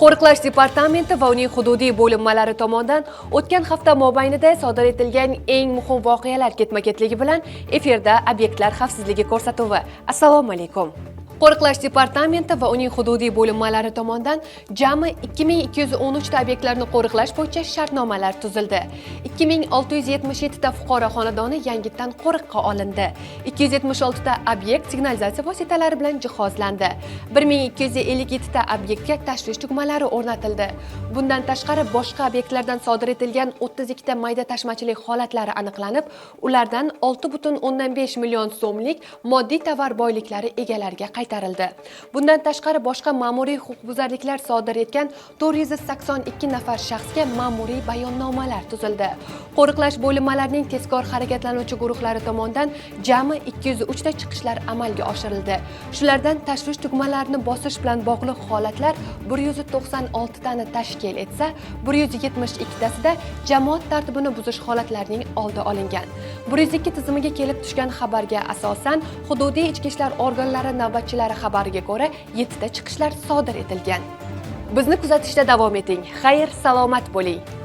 Qo'riqlash departamenti va uning hududiy bo'linmalari tomonidan o'tgan hafta mobaynida sodir etilgan eng muhim voqealar ketma-ketligi bilan efirda obyektlar xavfsizligi ko'rsatuvi. Assalomu alaykum. Qo'riqlash departamenti va uning hududiy bo'linmalari tomonidan jami 2213 ta obyektlarni qo'riqlash bo'yicha shartnomalar tuzildi. 2677 ta fuqaro xonadoni yangitdan qo'riqqa olindi. 276 ta obyekt signalizatsiya vositalari bilan jihozlandi. 1257 ta obyektga tashvish tugmalari o'rnatildi. Bundan tashqari boshqa obyektlardan sodir etilgan 32 ta mayda tashmachilik holatlari aniqlanib, ulardan 6,5 million so'mlik moddiy tovar boyliklari egalariga qaytarildi. Bundan tashqari boshqa ma'muriy huquqbuzarliklar sodir etgan 482 nafar shaxsga ma'muriy bayonnomalar tuzildi. Qo'riqlash bo'linmalarining tezkor harakatlanuvchi guruhlari tomonidan jami 203 ta chiqishlar amalga oshirildi. Shulardan tashvish tugmalarini bosish bilan bog'liq holatlar 196 tani tashkil etsa, 172 tasida jamoat tartibini buzish holatlarining oldi olingan. 102 tizimiga kelib tushgan xabarga asosan hududiy ichki ishlar organlari navbatchilari xabariga ko'ra 7 ta chiqishlar sodir etilgan. Bizni kuzatishda davom eting. Xayr, salomat bo'ling.